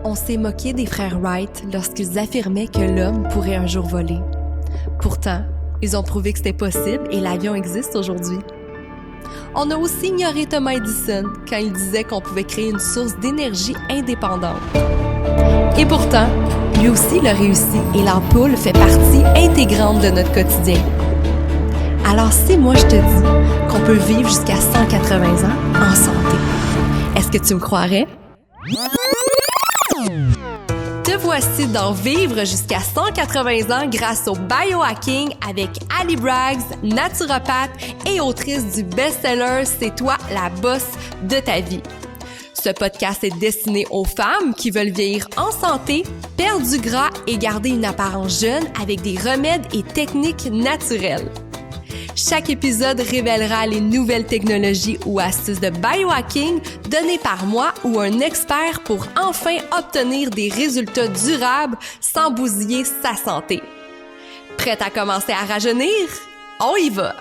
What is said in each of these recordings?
On s'est moqué des frères Wright lorsqu'ils affirmaient que l'homme pourrait un jour voler. Pourtant, ils ont prouvé que c'était possible et l'avion existe aujourd'hui. On a aussi ignoré Thomas Edison quand il disait qu'on pouvait créer une source d'énergie indépendante. Et pourtant, lui aussi l'a réussi et l'ampoule fait partie intégrante de notre quotidien. Alors si moi je te dis qu'on peut vivre jusqu'à 180 ans en santé, est-ce que tu me croirais? Te voici dans Vivre jusqu'à 180 ans grâce au biohacking avec Ali Braggs, naturopathe et autrice du best-seller C'est toi la boss de ta vie. Ce podcast est destiné aux femmes qui veulent vieillir en santé, perdre du gras et garder une apparence jeune avec des remèdes et techniques naturelles. Chaque épisode révélera les nouvelles technologies ou astuces de biohacking données par moi ou un expert pour enfin obtenir des résultats durables sans bousiller sa santé. Prête à commencer à rajeunir? On y va!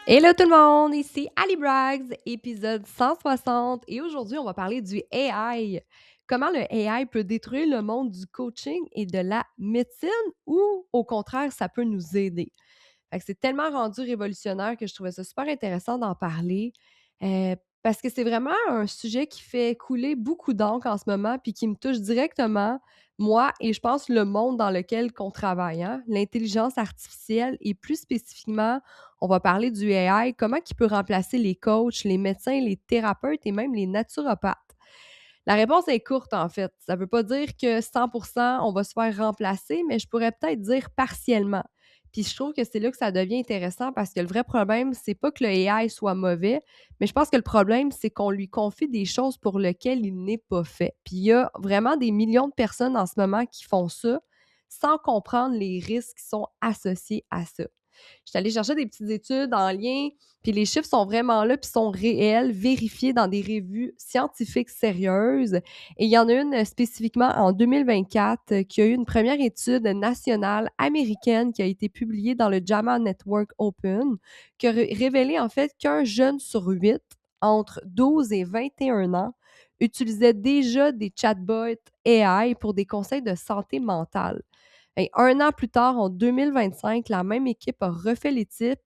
Hello tout le monde, ici Ali Braggs, épisode 160 et aujourd'hui on va parler du AI. Comment le AI peut détruire le monde du coaching et de la médecine ou au contraire ça peut nous aider. Fait que c'est tellement rendu révolutionnaire que je trouvais ça super intéressant d'en parler, parce que c'est vraiment un sujet qui fait couler beaucoup d'encre en ce moment puis qui me touche directement, moi et je pense le monde dans lequel qu'on travaille, hein. L'intelligence artificielle et plus spécifiquement, on va parler du AI, comment il peut remplacer les coachs, les médecins, les thérapeutes et même les naturopathes. La réponse est courte, en fait. Ça veut pas dire que 100 on va se faire remplacer, mais je pourrais peut-être dire partiellement. Puis je trouve que c'est là que ça devient intéressant parce que le vrai problème, c'est pas que le AI soit mauvais, mais je pense que le problème, c'est qu'on lui confie des choses pour lesquelles il n'est pas fait. Puis il y a vraiment des millions de personnes en ce moment qui font ça sans comprendre les risques qui sont associés à ça. Je suis allée chercher des petites études en lien, puis les chiffres sont vraiment là, puis sont réels, vérifiés dans des revues scientifiques sérieuses. Et il y en a une spécifiquement en 2024 qui a eu une première étude nationale américaine qui a été publiée dans le JAMA Network Open, qui a révélé en fait qu'un jeune sur 8 entre 12 et 21 ans utilisait déjà des chatbots AI pour des conseils de santé mentale. Et 1 an plus tard, en 2025, la même équipe a refait l'étude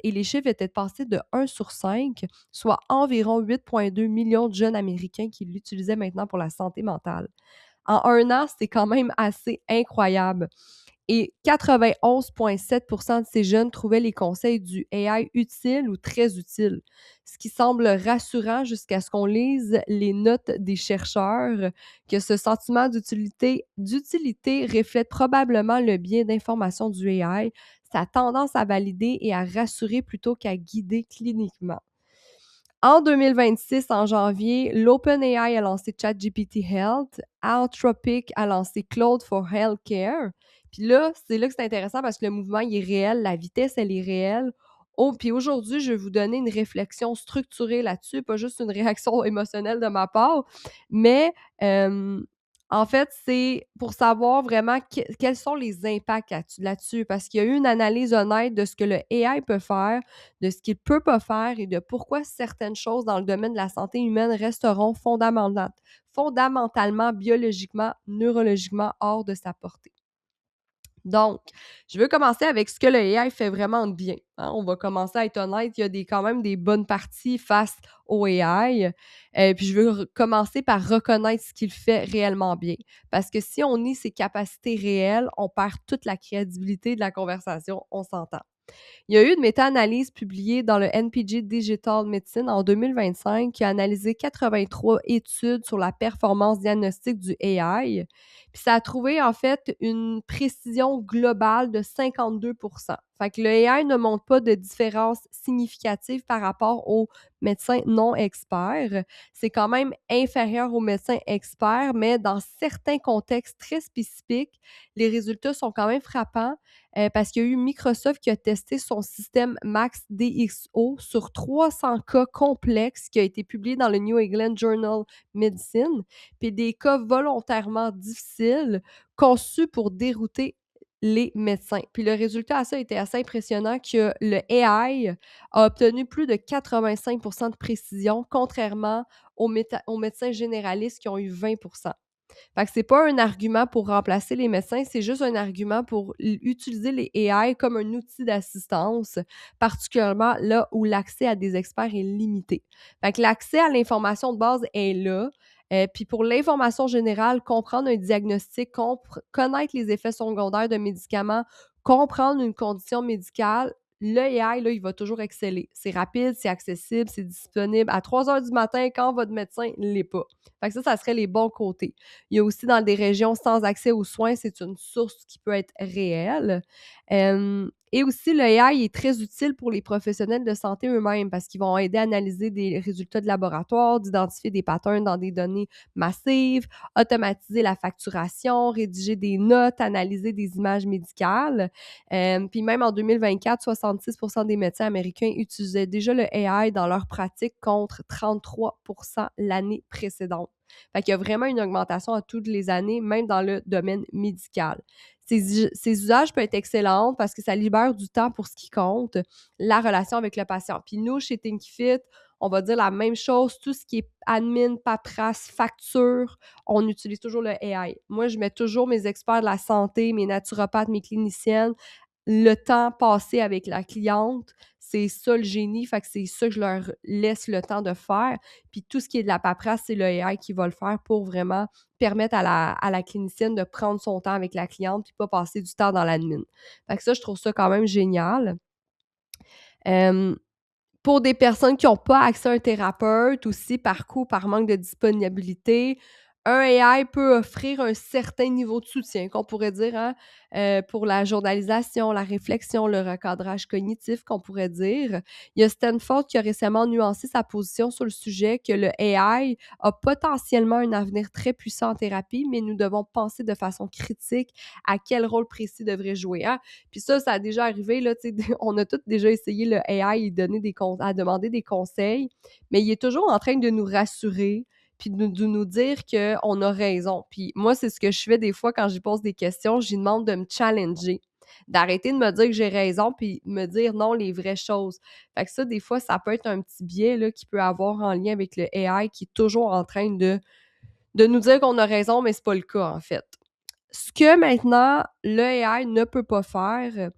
et les chiffres étaient passés de 1 sur 5, soit environ 8,2 millions de jeunes Américains qui l'utilisaient maintenant pour la santé mentale. En 1 an, c'est quand même assez incroyable. Et 91,7 de ces jeunes trouvaient les conseils du AI utiles ou très utiles, ce qui semble rassurant jusqu'à ce qu'on lise les notes des chercheurs, que ce sentiment d'utilité reflète probablement le biais d'information du AI, sa tendance à valider et à rassurer plutôt qu'à guider cliniquement. En 2026, en janvier, l'OpenAI a lancé ChatGPT Health, Anthropic a lancé Claude for Healthcare. Puis là, c'est là que c'est intéressant parce que le mouvement, il est réel, la vitesse, elle est réelle. Oh, puis aujourd'hui, je vais vous donner une réflexion structurée là-dessus, pas juste une réaction émotionnelle de ma part, mais en fait, c'est pour savoir vraiment quels sont les impacts là-dessus, parce qu'il y a eu une analyse honnête de ce que le AI peut faire, de ce qu'il peut pas faire et de pourquoi certaines choses dans le domaine de la santé humaine resteront fondamentalement, biologiquement, neurologiquement hors de sa portée. Donc, je veux commencer avec ce que le AI fait vraiment de bien, hein. On va commencer à être honnête, il y a quand même des bonnes parties face au AI. Puis je veux commencer par reconnaître ce qu'il fait réellement bien. Parce que si on nie ses capacités réelles, on perd toute la crédibilité de la conversation, on s'entend. Il y a eu une méta-analyse publiée dans le NPG Digital Medicine en 2025 qui a analysé 83 études sur la performance diagnostique du AI. Puis ça a trouvé en fait une précision globale de 52 Fait que le AI ne montre pas de différence significative par rapport aux médecins non experts. C'est quand même inférieur aux médecins experts, mais dans certains contextes très spécifiques, les résultats sont quand même frappants. Parce qu'il y a eu Microsoft qui a testé son système Max DXO sur 300 cas complexes qui a été publié dans le New England Journal Medicine, puis des cas volontairement difficiles conçus pour dérouter les médecins. Puis le résultat à ça était assez impressionnant que le AI a obtenu plus de 85 de précision, contrairement aux médecins généralistes qui ont eu 20. Fait que c'est pas un argument pour remplacer les médecins, c'est juste un argument pour utiliser les AI comme un outil d'assistance, particulièrement là où l'accès à des experts est limité. Fait que l'accès à l'information de base est là. Puis pour l'information générale, comprendre un diagnostic, connaître les effets secondaires de médicaments, comprendre une condition médicale, le AI, là, il va toujours exceller. C'est rapide, c'est accessible, c'est disponible à 3 heures du matin quand votre médecin ne l'est pas. Fait que ça serait les bons côtés. Il y a aussi dans des régions sans accès aux soins, c'est une source qui peut être réelle. Et aussi, le AI est très utile pour les professionnels de santé eux-mêmes parce qu'ils vont aider à analyser des résultats de laboratoire, d'identifier des patterns dans des données massives, automatiser la facturation, rédiger des notes, analyser des images médicales. Puis même en 2024, 66 des médecins américains utilisaient déjà le AI dans leur pratique contre 33 l'année précédente. Fait qu'il y a vraiment une augmentation à toutes les années, même dans le domaine médical. Ces usages peuvent être excellents parce que ça libère du temps pour ce qui compte, la relation avec le patient. Puis nous, chez ThinkFit, on va dire la même chose. Tout ce qui est admin, paperasse, facture, on utilise toujours le AI. Moi, je mets toujours mes experts de la santé, mes naturopathes, mes cliniciennes, le temps passé avec la cliente, c'est ça le génie, fait que c'est ça que je leur laisse le temps de faire. Puis tout ce qui est de la paperasse, c'est le AI qui va le faire pour vraiment permettre à la clinicienne de prendre son temps avec la cliente puis pas passer du temps dans l'admin. Fait que ça, je trouve ça quand même génial. Hem pour des personnes qui n'ont pas accès à un thérapeute aussi, par coût, par manque de disponibilité, un AI peut offrir un certain niveau de soutien, qu'on pourrait dire, hein, pour la journalisation, la réflexion, le recadrage cognitif, qu'on pourrait dire. Il y a Stanford qui a récemment nuancé sa position sur le sujet que le AI a potentiellement un avenir très puissant en thérapie, mais nous devons penser de façon critique à quel rôle précis devrait jouer, hein. Puis ça a déjà arrivé, là, tu sais, on a tous déjà essayé le AI, donner à demander des conseils, mais il est toujours en train de nous rassurer, puis de nous dire qu'on a raison. Puis moi, c'est ce que je fais des fois quand j'y pose des questions, j'y demande de me challenger, d'arrêter de me dire que j'ai raison, puis de me dire non, les vraies choses. Fait que ça, des fois, ça peut être un petit biais là, qu'il peut avoir en lien avec le AI qui est toujours en train de nous dire qu'on a raison, mais c'est pas le cas, en fait. Ce que maintenant le AI ne peut pas faire,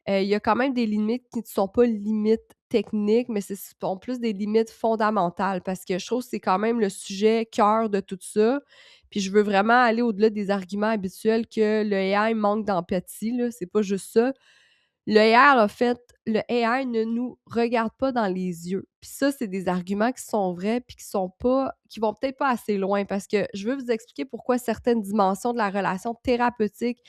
il y a quand même des limites qui ne sont pas limites techniques, mais ce sont plus des limites fondamentales parce que je trouve que c'est quand même le sujet cœur de tout ça. Puis je veux vraiment aller au-delà des arguments habituels que le AI manque d'empathie, là, c'est pas juste ça. Le AI ne nous regarde pas dans les yeux. Puis ça, c'est des arguments qui sont vrais puis qui vont peut-être pas assez loin parce que je veux vous expliquer pourquoi certaines dimensions de la relation thérapeutique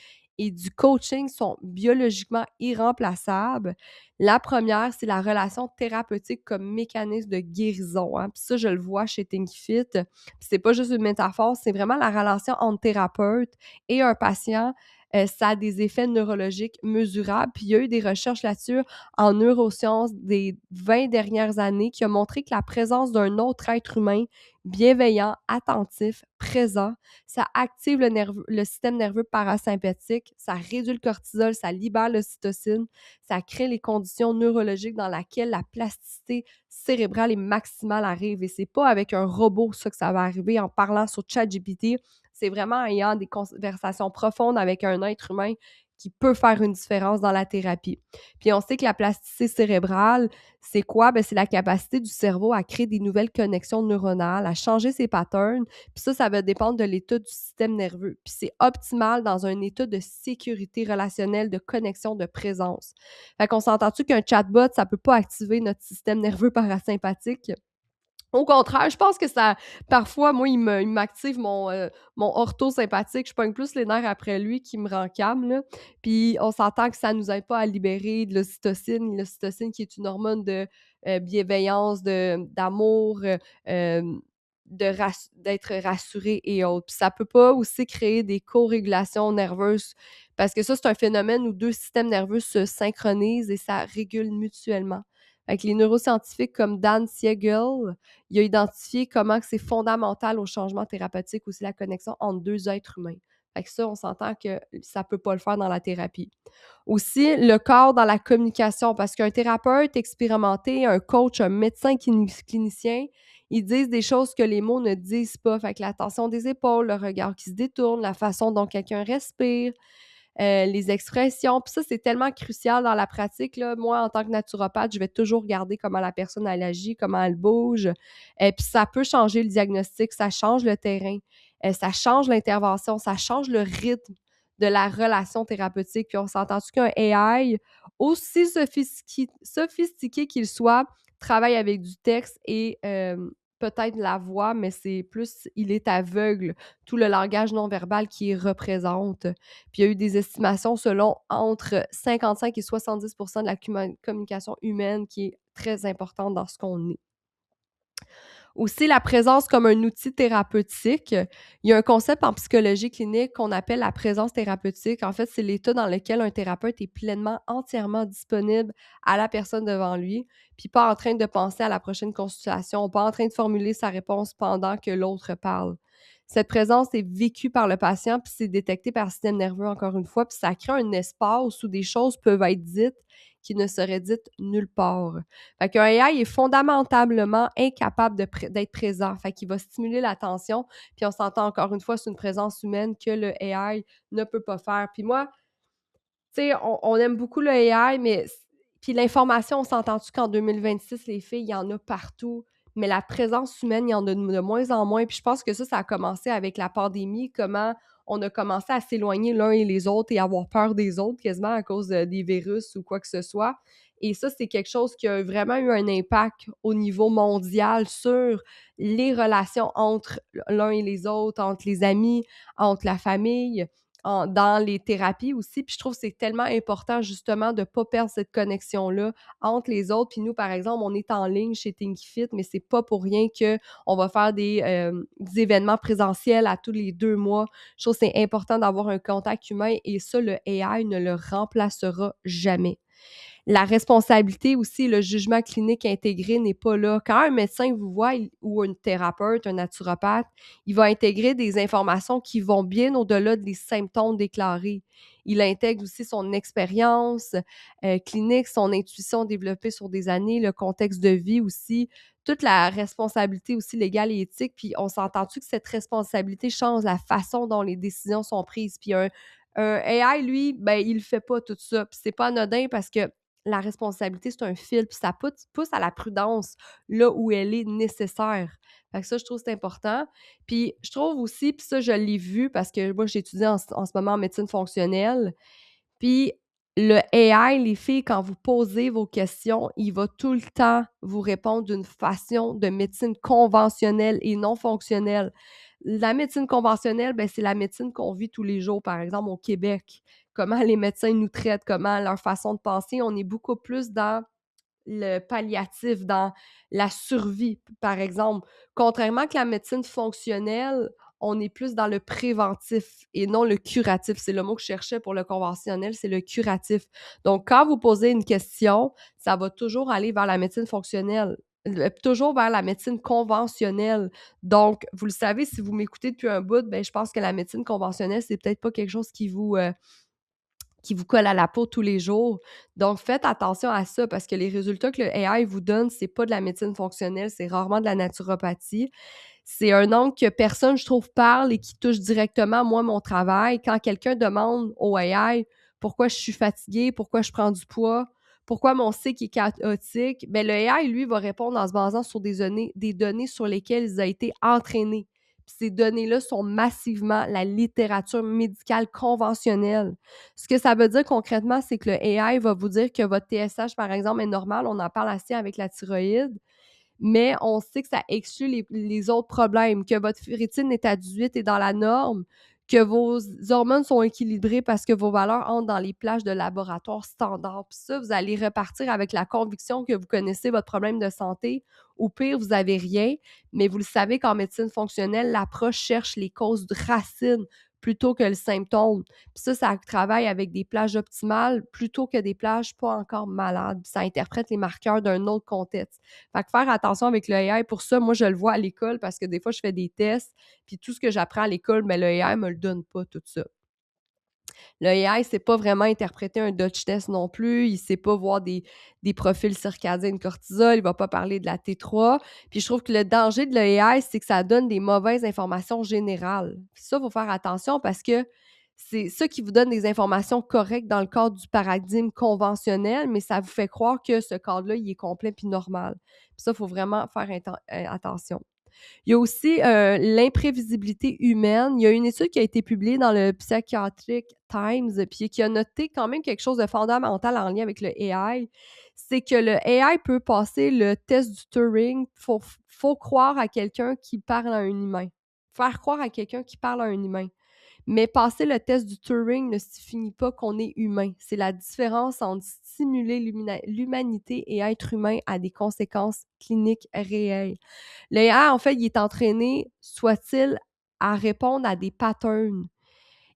et du coaching sont biologiquement irremplaçables. La première, c'est la relation thérapeutique comme mécanisme de guérison, hein. Puis ça, je le vois chez ThinkFit. Puis c'est pas juste une métaphore, c'est vraiment la relation entre thérapeute et un patient. Ça a des effets neurologiques mesurables. Puis il y a eu des recherches là-dessus en neurosciences des 20 dernières années qui ont montré que la présence d'un autre être humain bienveillant, attentif, présent, ça active le système nerveux parasympathique, ça réduit le cortisol, ça libère l'ocytocine, ça crée les conditions neurologiques dans lesquelles la plasticité cérébrale est maximale arrive. Et c'est pas avec un robot ça que ça va arriver en parlant sur ChatGPT, c'est vraiment en ayant des conversations profondes avec un être humain qui peut faire une différence dans la thérapie. Puis on sait que la plasticité cérébrale, c'est quoi? Ben, c'est la capacité du cerveau à créer des nouvelles connexions neuronales, à changer ses patterns. Puis ça va dépendre de l'état du système nerveux. Puis c'est optimal dans un état de sécurité relationnelle, de connexion, de présence. Fait qu'on s'entend-tu qu'un chatbot, ça peut pas activer notre système nerveux parasympathique? Au contraire, je pense que ça parfois, moi, il m'active mon orthosympathique. Je pogne plus les nerfs après lui qui me rend calme, là. Puis on s'entend que ça nous aide pas à libérer de l'ocytocine qui est une hormone de, bienveillance, d'amour, d'être rassuré et autres. Puis ça peut pas aussi créer des co-régulations nerveuses parce que ça, c'est un phénomène où 2 systèmes nerveux se synchronisent et ça régule mutuellement. Fait que les neuroscientifiques comme Dan Siegel, il a identifié comment que c'est fondamental au changement thérapeutique aussi la connexion entre 2 êtres humains. Fait que ça, on s'entend que ça peut pas le faire dans la thérapie. Aussi, le corps dans la communication, parce qu'un thérapeute expérimenté, un coach, un médecin clinicien, ils disent des choses que les mots ne disent pas. Fait que la tension des épaules, le regard qui se détourne, la façon dont quelqu'un respire, les expressions. Puis ça, c'est tellement crucial dans la pratique, là. Moi, en tant que naturopathe, je vais toujours regarder comment la personne, elle agit, comment elle bouge. Puis ça peut changer le diagnostic, ça change le terrain, ça change l'intervention, ça change le rythme de la relation thérapeutique. Puis on s'entend-tu qu'un AI, aussi sophistiqué qu'il soit, travaille avec du texte et peut-être la voix, mais c'est plus, il est aveugle, tout le langage non verbal qu'il représente. Puis il y a eu des estimations selon entre 55 et 70% de la communication humaine qui est très importante dans ce qu'on est. Aussi, la présence comme un outil thérapeutique. Il y a un concept en psychologie clinique qu'on appelle la présence thérapeutique. En fait, c'est l'état dans lequel un thérapeute est pleinement, entièrement disponible à la personne devant lui, puis pas en train de penser à la prochaine consultation, pas en train de formuler sa réponse pendant que l'autre parle. Cette présence est vécue par le patient, puis c'est détecté par le système nerveux, encore une fois, puis ça crée un espace où des choses peuvent être dites qui ne seraient dites nulle part. Fait qu'un AI est fondamentalement incapable d'être présent. Fait qu'il va stimuler l'attention, puis on s'entend encore une fois, c'est une présence humaine que le AI ne peut pas faire. Puis moi, tu sais, on aime beaucoup le AI, mais puis l'information, on s'entend-tu qu'en 2026, les filles, il y en a partout, mais la présence humaine, il y en a de moins en moins. Puis je pense que ça a commencé avec la pandémie, comment on a commencé à s'éloigner l'un et les autres et avoir peur des autres quasiment à cause des virus ou quoi que ce soit. Et ça, c'est quelque chose qui a vraiment eu un impact au niveau mondial sur les relations entre l'un et les autres, entre les amis, entre la famille, dans les thérapies aussi. Puis je trouve que c'est tellement important justement de ne pas perdre cette connexion-là entre les autres. Puis nous, par exemple, on est en ligne chez ThinkFit, mais c'est pas pour rien qu'on va faire des événements présentiels à tous les 2 mois. Je trouve que c'est important d'avoir un contact humain et ça, le AI ne le remplacera jamais. La responsabilité aussi, le jugement clinique intégré n'est pas là. Quand un médecin vous voit ou un thérapeute, un naturopathe, il va intégrer des informations qui vont bien au-delà des symptômes déclarés. Il intègre aussi son expérience clinique, son intuition développée sur des années, le contexte de vie aussi, toute la responsabilité aussi légale et éthique. Puis on s'entend-tu que cette responsabilité change la façon dont les décisions sont prises? Puis un AI, lui, ben, il ne fait pas tout ça. Puis c'est pas anodin parce que la responsabilité, c'est un fil, puis ça pousse à la prudence là où elle est nécessaire. Fait que ça, je trouve que c'est important. Puis je trouve aussi, puis ça, je l'ai vu parce que moi, j'étudie en ce moment en médecine fonctionnelle. Puis le AI, les filles, quand vous posez vos questions, il va tout le temps vous répondre d'une façon de médecine conventionnelle et non fonctionnelle. La médecine conventionnelle, ben, c'est la médecine qu'on vit tous les jours, par exemple au Québec. Comment les médecins nous traitent, comment leur façon de penser. On est beaucoup plus dans le palliatif, dans la survie, par exemple. Contrairement que la médecine fonctionnelle, on est plus dans le préventif et non le curatif. C'est le mot que je cherchais pour le conventionnel, c'est le curatif. Donc, quand vous posez une question, ça va toujours aller vers la médecine fonctionnelle, toujours vers la médecine conventionnelle. Donc, vous le savez, si vous m'écoutez depuis un bout, ben, je pense que la médecine conventionnelle, c'est peut-être pas quelque chose qui vous colle à la peau tous les jours. Donc, faites attention à ça parce que les résultats que le AI vous donne, c'est pas de la médecine fonctionnelle, c'est rarement de la naturopathie. C'est un angle que personne, je trouve, parle et qui touche directement, moi, mon travail. Quand quelqu'un demande au AI pourquoi je suis fatiguée, pourquoi je prends du poids, pourquoi mon cycle est chaotique, bien, le AI, lui, va répondre en se basant sur des données sur lesquelles il a été entraîné. Puis ces données-là sont massivement la littérature médicale conventionnelle. Ce que ça veut dire concrètement, c'est que le AI va vous dire que votre TSH, par exemple, est normal. On en parle assez avec la thyroïde, mais on sait que ça exclut les autres problèmes, que votre ferritine est à 18 et dans la norme, que vos hormones sont équilibrées parce que vos valeurs entrent dans les plages de laboratoire standard. Puis ça, vous allez repartir avec la conviction que vous connaissez votre problème de santé. Ou pire, vous n'avez rien, mais vous le savez qu'en médecine fonctionnelle, l'approche cherche les causes de racines plutôt que le symptôme. Puis ça travaille avec des plages optimales plutôt que des plages pas encore malades. Puis ça interprète les marqueurs d'un autre contexte. Fait que faire attention avec le AI, pour ça, moi, je le vois à l'école parce que des fois, je fais des tests, puis tout ce que j'apprends à l'école, mais le AI me le donne pas, tout ça. Le AI ne sait pas vraiment interpréter un Dutch test non plus. Il ne sait pas voir des profils circadiens de cortisol. Il ne va pas parler de la T3. Puis je trouve que le danger de l'AI, c'est que ça donne des mauvaises informations générales. Puis ça, il faut faire attention parce que c'est ça qui vous donne des informations correctes dans le cadre du paradigme conventionnel, mais ça vous fait croire que ce cadre-là, il est complet puis normal. Puis ça, il faut vraiment faire attention. Il y a aussi l'imprévisibilité humaine. Il y a une étude qui a été publiée dans le Psychiatric Times, puis qui a noté quand même quelque chose de fondamental en lien avec le AI. C'est que le AI peut passer le test du Turing. Faut croire à quelqu'un qui parle à un humain. Faire croire à quelqu'un qui parle à un humain. Mais passer le test du Turing ne signifie pas qu'on est humain. C'est la différence entre stimuler l'humanité et être humain a des conséquences cliniques réelles. L'IA, en fait, il est entraîné, soit-il, à répondre à des patterns.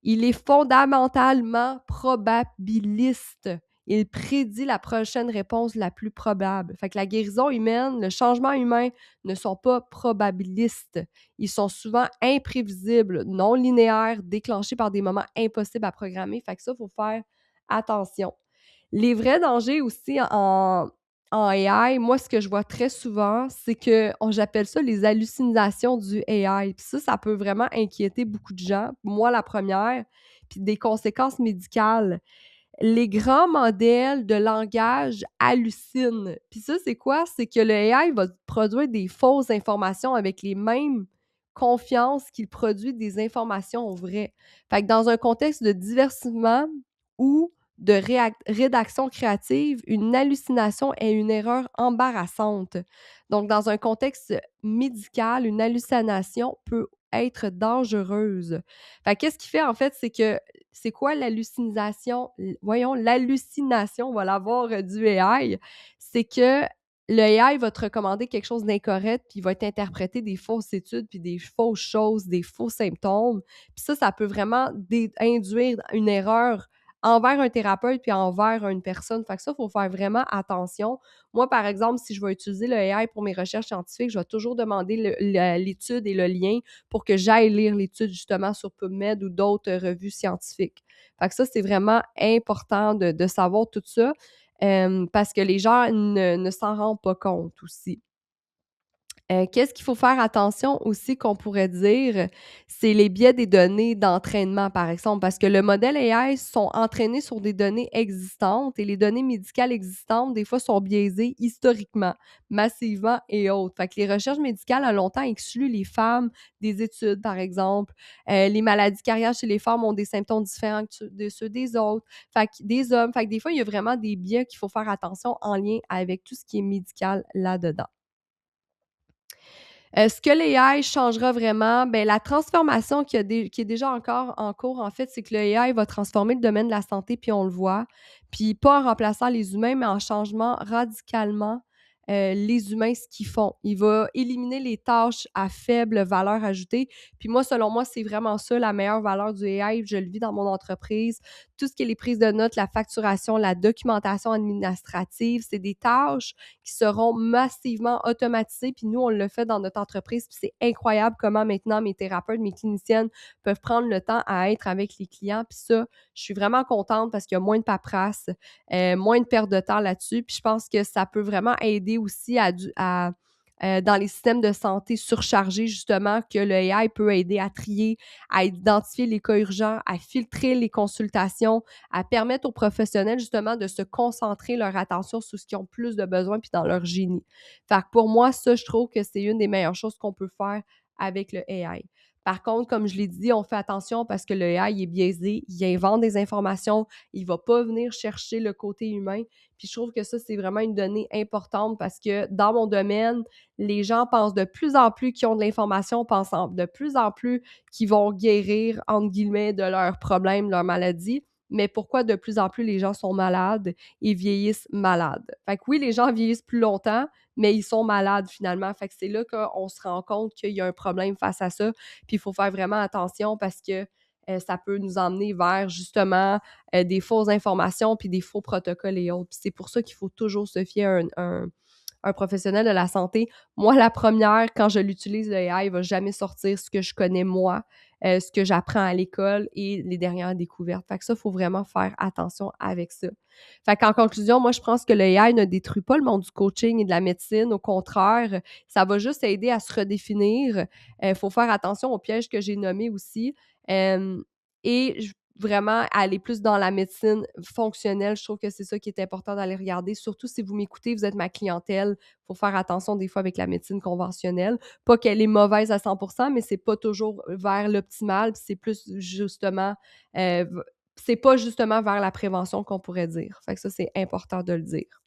Il est fondamentalement probabiliste. Il prédit la prochaine réponse la plus probable. Fait que la guérison humaine, le changement humain ne sont pas probabilistes. Ils sont souvent imprévisibles, non linéaires, déclenchés par des moments impossibles à programmer. Fait que ça, il faut faire attention. Les vrais dangers aussi en AI, moi, ce que je vois très souvent, c'est que j'appelle ça les hallucinations du AI. Puis ça peut vraiment inquiéter beaucoup de gens. Moi, la première, puis des conséquences médicales. Les grands modèles de langage hallucinent. Puis ça, c'est quoi? C'est que le AI va produire des fausses informations avec les mêmes confiances qu'il produit des informations vraies. Fait que dans un contexte de divertissement ou de rédaction créative, une hallucination est une erreur embarrassante. Donc, dans un contexte médical, une hallucination peut être dangereuse. Fait qu'est-ce qu'il fait, en fait, c'est que c'est quoi l'hallucination? L'hallucination, on va l'avoir du AI. C'est que le AI va te recommander quelque chose d'incorrect, puis il va t'interpréter des fausses études, puis des fausses choses, des faux symptômes. Puis ça peut vraiment induire une erreur envers un thérapeute puis envers une personne. Fait que ça, il faut faire vraiment attention. Moi, par exemple, si je vais utiliser le AI pour mes recherches scientifiques, je vais toujours demander l'étude et le lien pour que j'aille lire l'étude justement sur PubMed ou d'autres revues scientifiques. Fait que ça, c'est vraiment important de savoir tout ça parce que les gens ne s'en rendent pas compte aussi. Qu'est-ce qu'il faut faire attention aussi qu'on pourrait dire? C'est les biais des données d'entraînement, par exemple, parce que le modèle AI sont entraînés sur des données existantes et les données médicales existantes, des fois, sont biaisées historiquement, massivement et autres. Fait que les recherches médicales, ont longtemps exclu les femmes des études, par exemple. Les maladies cardiaques chez les femmes ont des symptômes différents de ceux des autres, fait que des hommes. Fait que des fois, il y a vraiment des biais qu'il faut faire attention en lien avec tout ce qui est médical là-dedans. Ce que l'AI changera vraiment, ben la transformation qui est déjà encore en cours, en fait, c'est que l'AI va transformer le domaine de la santé, puis on le voit. Puis pas en remplaçant les humains, mais en changeant radicalement les humains, ce qu'ils font. Il va éliminer les tâches à faible valeur ajoutée. Puis moi, selon moi, c'est vraiment ça la meilleure valeur du AI. Je le vis dans mon entreprise. Tout ce qui est les prises de notes, la facturation, la documentation administrative, c'est des tâches qui seront massivement automatisées. Puis nous, on le fait dans notre entreprise. Puis c'est incroyable comment maintenant mes thérapeutes, mes cliniciennes peuvent prendre le temps à être avec les clients. Puis ça, je suis vraiment contente parce qu'il y a moins de paperasse, moins de perte de temps là-dessus. Puis je pense que ça peut vraiment aider aussi dans les systèmes de santé surchargés, justement, que le AI peut aider à trier, à identifier les cas urgents, à filtrer les consultations, à permettre aux professionnels, justement, de se concentrer leur attention sur ce qu'ils ont plus de besoin puis dans leur génie. Fait que pour moi, ça, je trouve que c'est une des meilleures choses qu'on peut faire avec le AI. Par contre, comme je l'ai dit, on fait attention parce que le AI il est biaisé, il invente des informations, il va pas venir chercher le côté humain. Puis je trouve que ça, c'est vraiment une donnée importante parce que dans mon domaine, les gens pensent de plus en plus qu'ils ont de l'information, pensent de plus en plus qu'ils vont guérir, entre guillemets, de leurs problèmes, leurs maladies. Mais pourquoi de plus en plus les gens sont malades et vieillissent malades? Fait que oui, les gens vieillissent plus longtemps, mais ils sont malades finalement. Fait que c'est là qu'on se rend compte qu'il y a un problème face à ça. Puis il faut faire vraiment attention parce que ça peut nous emmener vers justement des fausses informations puis des faux protocoles et autres. Puis c'est pour ça qu'il faut toujours se fier à un professionnel de la santé. Moi, la première, quand je l'utilise, le AI, il va jamais sortir ce que je connais moi, ce que j'apprends à l'école et les dernières découvertes. Fait que ça, il faut vraiment faire attention avec ça. Fait qu'en conclusion, moi, je pense que le AI ne détruit pas le monde du coaching et de la médecine. Au contraire, ça va juste aider à se redéfinir. Il faut faire attention aux pièges que j'ai nommés aussi. Et vraiment aller plus dans la médecine fonctionnelle. Je trouve que c'est ça qui est important d'aller regarder. Surtout si vous m'écoutez, vous êtes ma clientèle. Il faut faire attention des fois avec la médecine conventionnelle. Pas qu'elle est mauvaise à 100%, mais c'est pas toujours vers l'optimal. C'est plus justement... c'est pas justement vers la prévention qu'on pourrait dire. Fait que ça, c'est important de le dire.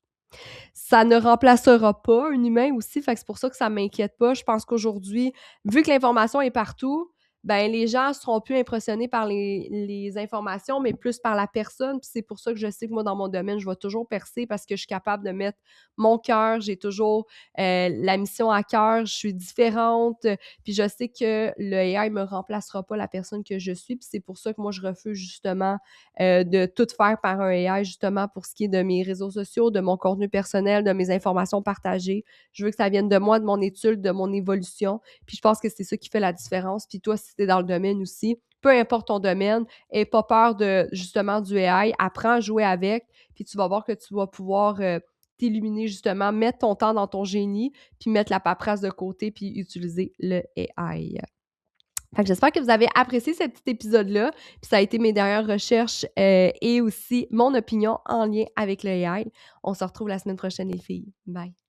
Ça ne remplacera pas un humain aussi, fait que c'est pour ça que ça m'inquiète pas. Je pense qu'aujourd'hui, vu que l'information est partout, ben les gens seront plus impressionnés par les informations, mais plus par la personne. Puis c'est pour ça que je sais que moi, dans mon domaine, je vais toujours percer parce que je suis capable de mettre mon cœur. J'ai toujours la mission à cœur. Je suis différente. Puis je sais que le AI me remplacera pas la personne que je suis. Puis c'est pour ça que moi, je refuse justement de tout faire par un AI, justement, pour ce qui est de mes réseaux sociaux, de mon contenu personnel, de mes informations partagées. Je veux que ça vienne de moi, de mon étude, de mon évolution. Puis je pense que c'est ça qui fait la différence. Puis toi, si tu es dans le domaine aussi, peu importe ton domaine, n'aie pas peur de, justement, du AI. Apprends à jouer avec, puis tu vas voir que tu vas pouvoir t'illuminer, justement, mettre ton temps dans ton génie, puis mettre la paperasse de côté, puis utiliser le AI. Fait que j'espère que vous avez apprécié ce petit épisode-là. Puis ça a été mes dernières recherches et aussi mon opinion en lien avec le AI. On se retrouve la semaine prochaine, les filles. Bye!